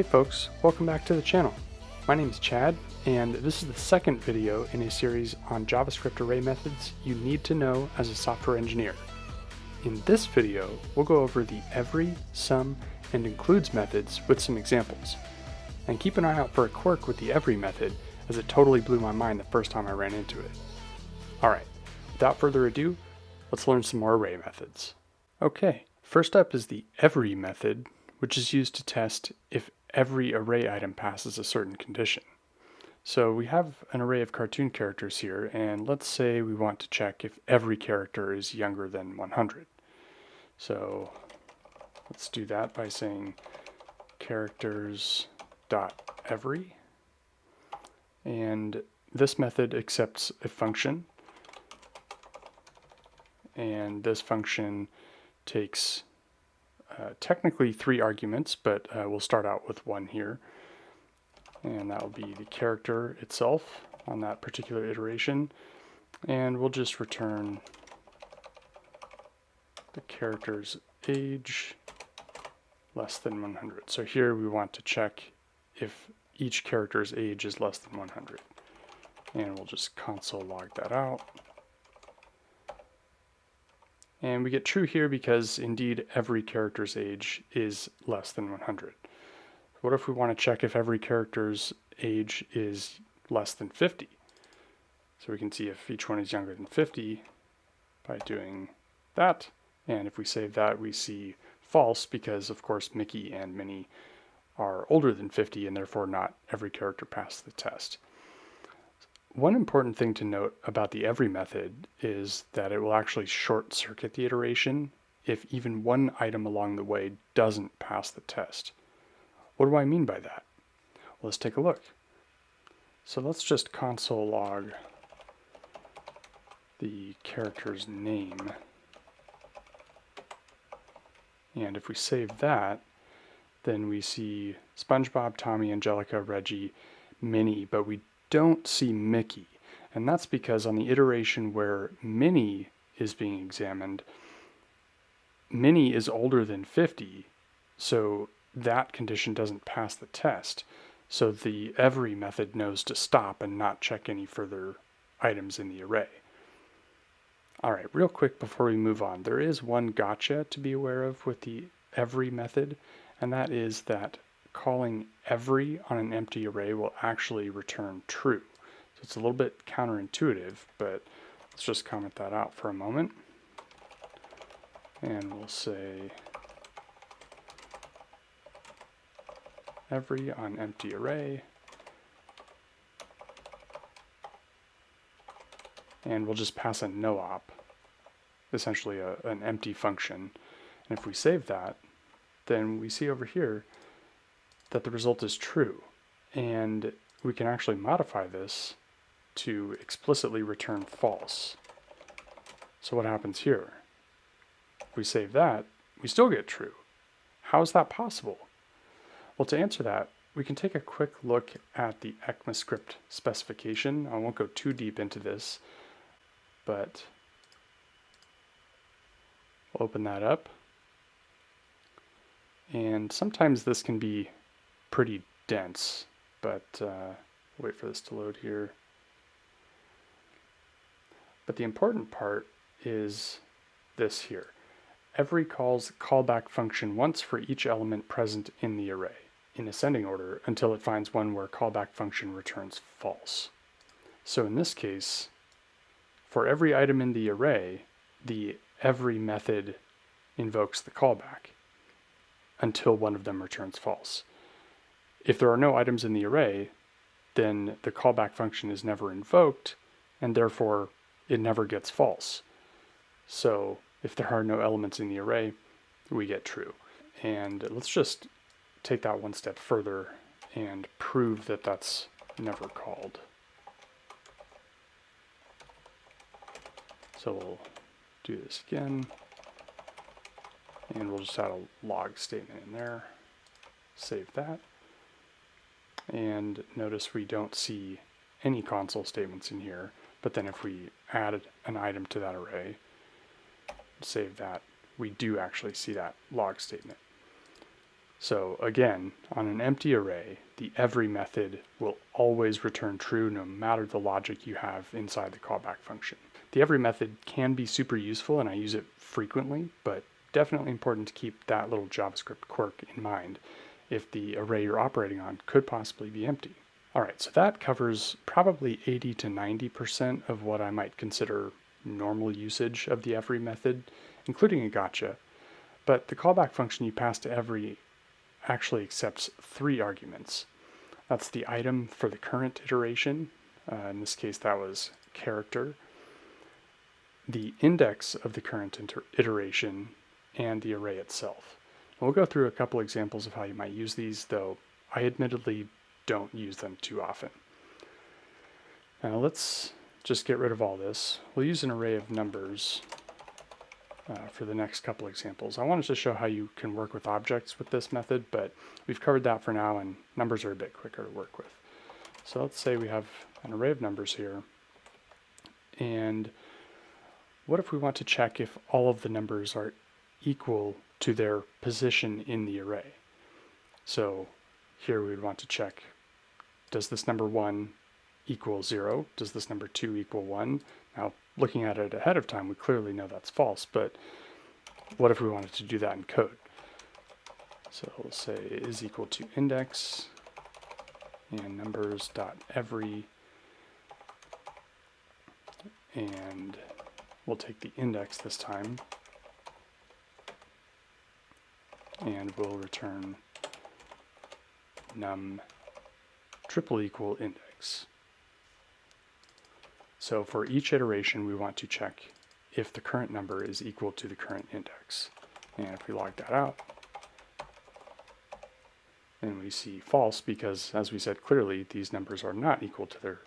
Hey folks, welcome back to the channel. My name is Chad, and this is the second video in a series on JavaScript array methods you need to know as a software engineer. In this video, we'll go over the every, sum, and includes methods with some examples. And keep an eye out for a quirk with the every method, as it totally blew my mind the first time I ran into it. Alright, without further ado, let's learn some more array methods. Okay, first up is the every method, which is used to test if every array item passes a certain condition. So we have an array of cartoon characters here, and let's say we want to check if every character is younger than 100. So let's do that by saying characters.every, and this method accepts a function, and this function takes technically 3 arguments, but we'll start out with one here, and that will be the character itself on that particular iteration, and we'll just return the character's age less than 100. So here we want to check if each character's age is less than 100, and we'll just console log that out. And we get true here because indeed every character's age is less than 100. What if we want to check if every character's age is less than 50? So we can see if each one is younger than 50 by doing that. And if we save that, we see false because, of course, Mickey and Minnie are older than 50, and therefore not every character passed the test. One important thing to note about the every method is that it will actually short circuit the iteration if even one item along the way doesn't pass the test. What do I mean by that? Well, let's take a look. So let's just console log the character's name. And if we save that, then we see SpongeBob, Tommy, Angelica, Reggie, Minnie, but we don't see Mickey. And that's because on the iteration where Minnie is being examined, Minnie is older than 50, so that condition doesn't pass the test. So the every method knows to stop and not check any further items in the array. Alright, real quick before we move on, there is one gotcha to be aware of with the every method, and that is that calling every on an empty array will actually return true. So it's a little bit counterintuitive, but let's just comment that out for a moment. And we'll say every on empty array. And we'll just pass a no op, essentially an empty function. And if we save that, then we see over here that the result is true. And we can actually modify this to explicitly return false. So what happens here? If we save that, we still get true. How is that possible? Well, to answer that, we can take a quick look at the ECMAScript specification. I won't go too deep into this, but we'll open that up. And sometimes this can be pretty dense, but wait for this to load here. But the important part is this here. Every calls callback function once for each element present in the array, in ascending order, until it finds one where callback function returns false. So in this case, for every item in the array, the every method invokes the callback until one of them returns false. If there are no items in the array, then the callback function is never invoked, and therefore it never gets false. So if there are no elements in the array, we get true. And let's just take that one step further and prove that that's never called. So we'll do this again, and we'll just add a log statement in there, save that. And notice we don't see any console statements in here, but then if we add an item to that array, save that, we do actually see that log statement. So again, on an empty array, the every method will always return true no matter the logic you have inside the callback function. The every method can be super useful and I use it frequently, but definitely important to keep that little JavaScript quirk in mind if the array you're operating on could possibly be empty. All right, so that covers probably 80 to 90% of what I might consider normal usage of the every method, including a gotcha. But the callback function you pass to every actually accepts 3 arguments. That's the item for the current iteration. In this case, that was character, the index of the current iteration, and the array itself. We'll go through a couple examples of how you might use these, though I admittedly don't use them too often. Now let's just get rid of all this. We'll use an array of numbers for the next couple examples. I wanted to show how you can work with objects with this method, but we've covered that for now, and numbers are a bit quicker to work with. So let's say we have an array of numbers here, and what if we want to check if all of the numbers are equal to their position in the array? So here we would want to check, does this number 1 equal 0? Does this number 2 equal 1? Now, looking at it ahead of time, we clearly know that's false, but what if we wanted to do that in code? So we'll say is equal to index and numbers dot every, and we'll take the index this time, and we'll return num triple equal index. So for each iteration, we want to check if the current number is equal to the current index. And if we log that out, then we see false because, as we said clearly, these numbers are not equal to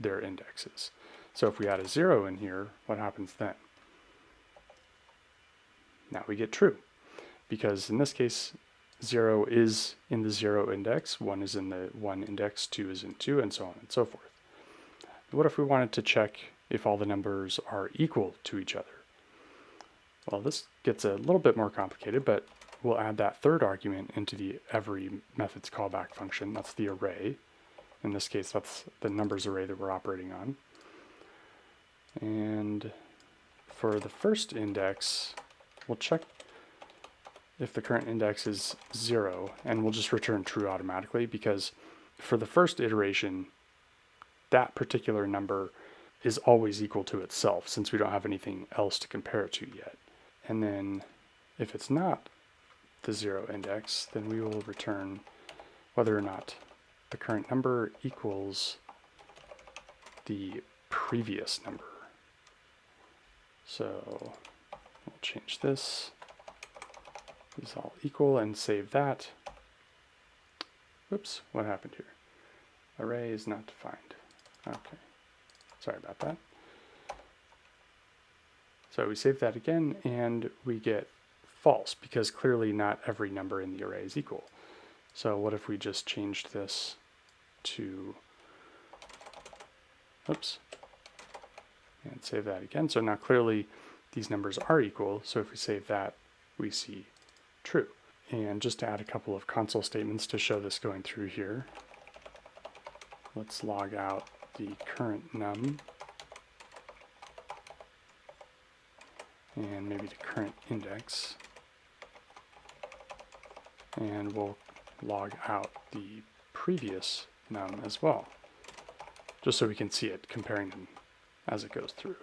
their indexes. So if we add a 0 in here, what happens then? Now we get true, because in this case, 0 is in the 0 index, 1 is in the 1 index, 2 is in 2, and so on and so forth. What if we wanted to check if all the numbers are equal to each other? Well, this gets a little bit more complicated, but we'll add that third argument into the every method's callback function. That's the array. In this case, that's the numbers array that we're operating on. And for the first index, we'll check if the current index is 0, and we'll just return true automatically, because for the first iteration, that particular number is always equal to itself, since we don't have anything else to compare it to yet. And then if it's not the 0 index, then we will return whether or not the current number equals the previous number. So we'll change this. Is all equal and save that. Whoops, what happened here? Array is not defined. Okay, sorry about that. So we save that again, and we get false, because clearly not every number in the array is equal. So what if we just changed this to, oops, and save that again. So now clearly these numbers are equal, so if we save that, we see true. And just to add a couple of console statements to show this going through here, let's log out the current num and maybe the current index, and we'll log out the previous num as well, just so we can see it comparing them as it goes through.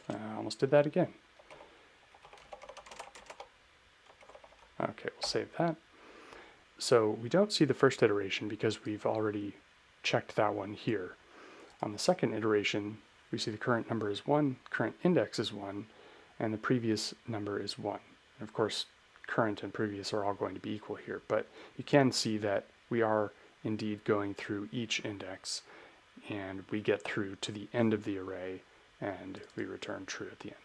I almost did that again. Okay, we'll save that. So we don't see the first iteration because we've already checked that one here. On the second iteration, we see the current number is 1, current index is 1, and the previous number is 1. And of course, current and previous are all going to be equal here, but you can see that we are indeed going through each index, and we get through to the end of the array, and we return true at the end.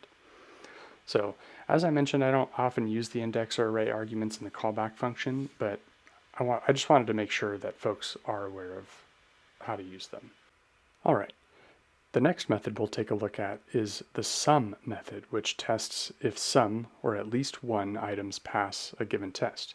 So, as I mentioned, I don't often use the index or array arguments in the callback function, but I just wanted to make sure that folks are aware of how to use them. All right, the next method we'll take a look at is the sum method, which tests if some, or at least one, items pass a given test.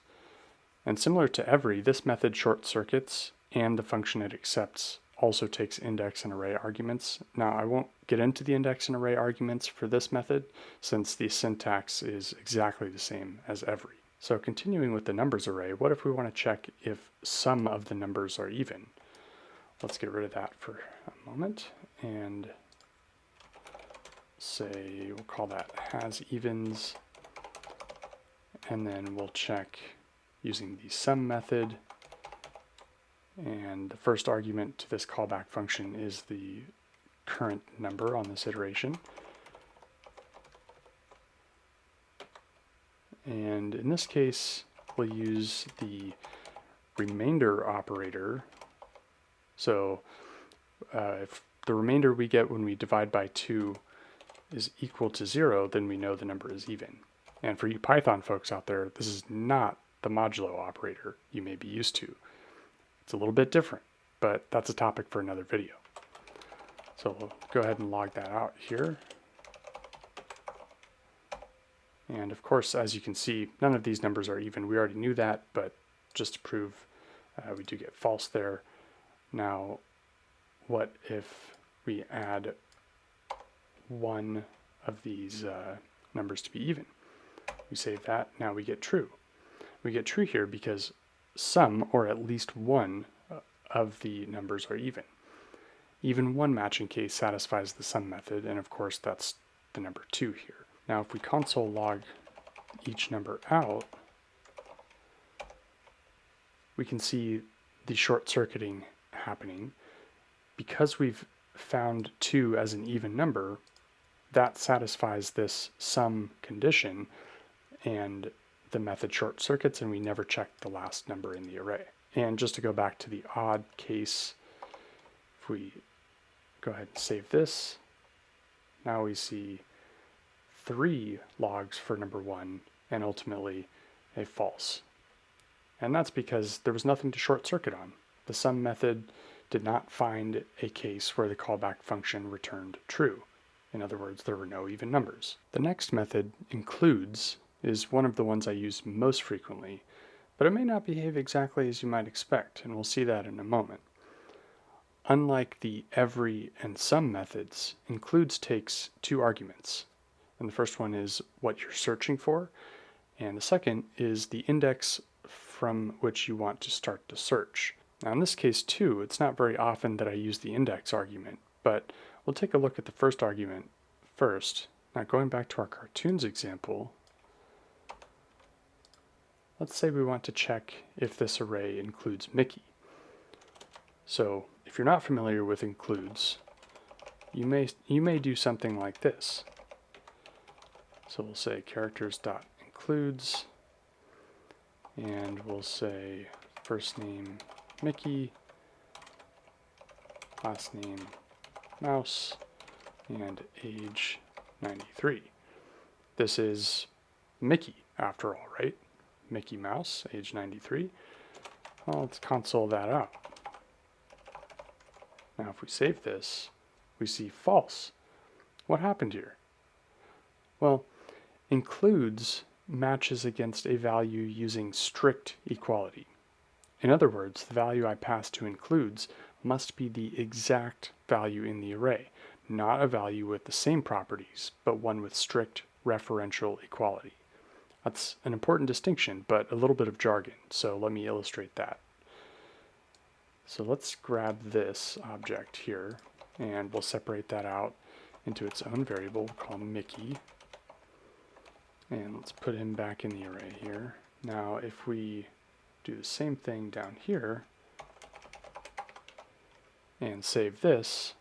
And similar to every, this method short circuits, and the function it accepts also takes index and array arguments. Now I won't get into the index and array arguments for this method since the syntax is exactly the same as every. So continuing with the numbers array, what if we want to check if some of the numbers are even? Let's get rid of that for a moment and say, we'll call that has evens, and then we'll check using the sum method, and the first argument to this callback function is the current number on this iteration. And in this case, we'll use the remainder operator. So if the remainder we get when we divide by 2 is equal to 0, then we know the number is even. And for you Python folks out there, this is not the modulo operator you may be used to. It's a little bit different, but that's a topic for another video. So we'll go ahead and log that out here. And of course, as you can see, none of these numbers are even. We already knew that, but just to prove we do get false there. Now, what if we add one of these numbers to be even? We save that, now we get true. We get true here because some, or at least one, of the numbers are even. Even one matching case satisfies the sum method, and of course that's the number 2 here. Now if we console log each number out, we can see the short circuiting happening. Because we've found 2 as an even number, that satisfies this sum condition, and the method short circuits, and we never check the last number in the array. And just to go back to the odd case, if we go ahead and save this, now we see 3 logs for number 1 and ultimately a false. And that's because there was nothing to short circuit on. The sum method did not find a case where the callback function returned true. In other words, there were no even numbers. The next method, includes, is one of the ones I use most frequently, but it may not behave exactly as you might expect, and we'll see that in a moment. Unlike the every and sum methods, includes takes 2 arguments. And the first one is what you're searching for, and the second is the index from which you want to start the search. Now in this case too, it's not very often that I use the index argument, but we'll take a look at the first argument first. Now going back to our cartoons example, let's say we want to check if this array includes Mickey. So if you're not familiar with includes, you may do something like this. So we'll say characters.includes, and we'll say first name Mickey, last name Mouse, and age 93. This is Mickey after all, right? Mickey Mouse, age 93. Well, let's console that out. Now if we save this, we see false. What happened here? Well, includes matches against a value using strict equality. In other words, the value I pass to includes must be the exact value in the array, not a value with the same properties, but one with strict referential equality. That's an important distinction, but a little bit of jargon, so let me illustrate that. So let's grab this object here, and we'll separate that out into its own variable. We'll call him Mickey. And let's put him back in the array here. Now if we do the same thing down here and save this,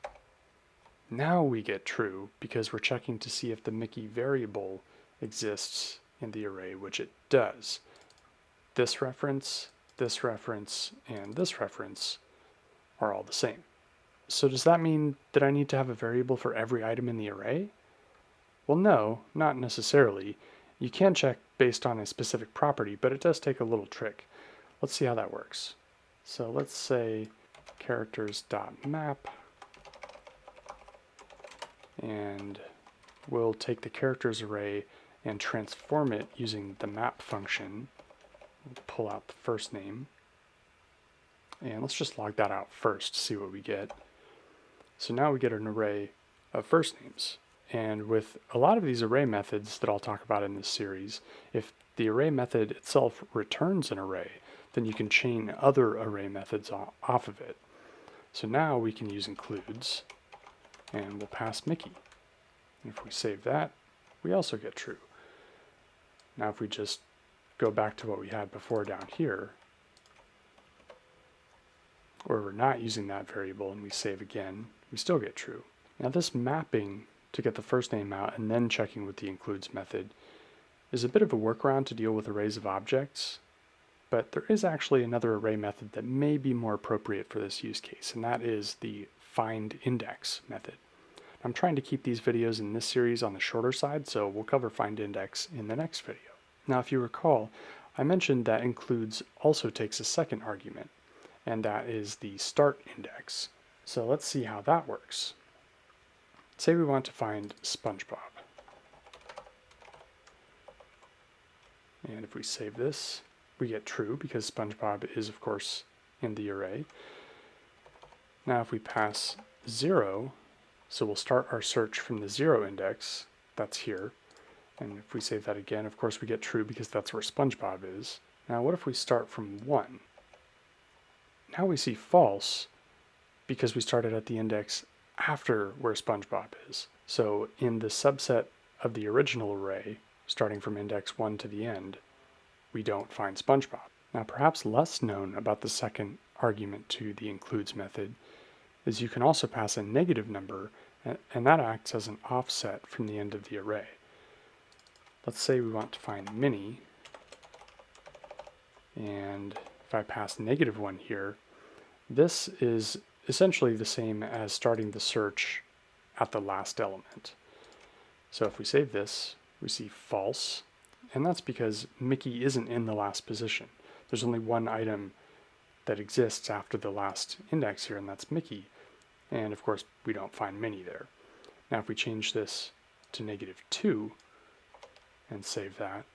now we get true because we're checking to see if the Mickey variable exists in the array, which it does. This reference, and this reference are all the same. So does that mean that I need to have a variable for every item in the array? Well, no, not necessarily. You can check based on a specific property, but it does take a little trick. Let's see how that works. So let's say characters.map, and we'll take the characters array and transform it using the map function. pull out the first name. And let's just log that out first to see what we get. So now we get an array of first names. And with a lot of these array methods that I'll talk about in this series, if the array method itself returns an array, then you can chain other array methods off of it. So now we can use includes, and we'll pass Mickey. And if we save that, we also get true. Now if we just go back to what we had before down here, where we're not using that variable and we save again, we still get true. Now this mapping to get the first name out and then checking with the includes method is a bit of a workaround to deal with arrays of objects, but there is actually another array method that may be more appropriate for this use case, and that is the findIndex method. I'm trying to keep these videos in this series on the shorter side, so we'll cover findIndex in the next video. Now if you recall, I mentioned that includes also takes a second argument, and that is the start index. So let's see how that works. Say we want to find SpongeBob. And if we save this, we get true because SpongeBob is, of course, in the array. Now if we pass 0, so we'll start our search from the 0 index, that's here. And if we save that again, of course we get true because that's where SpongeBob is. Now what if we start from 1? Now we see false because we started at the index after where SpongeBob is. So in the subset of the original array, starting from index 1 to the end, we don't find SpongeBob. Now perhaps less known about the second argument to the includes method is you can also pass a negative number, and that acts as an offset from the end of the array. Let's say we want to find Minnie, and if I pass -1 here, this is essentially the same as starting the search at the last element. So if we save this, we see false, and that's because Mickey isn't in the last position. There's only one item that exists after the last index here, and that's Mickey. And of course, we don't find Minnie there. Now if we change this to -2 and save that,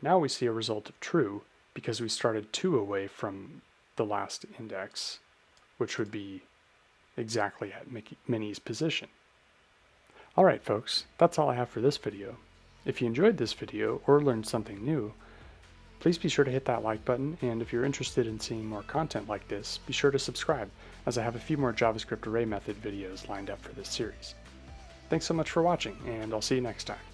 now we see a result of true because we started 2 away from the last index, which would be exactly at Minnie's position. Alright folks, that's all I have for this video. If you enjoyed this video or learned something new, please be sure to hit that like button, and if you're interested in seeing more content like this, be sure to subscribe, as I have a few more JavaScript Array method videos lined up for this series. Thanks so much for watching, and I'll see you next time.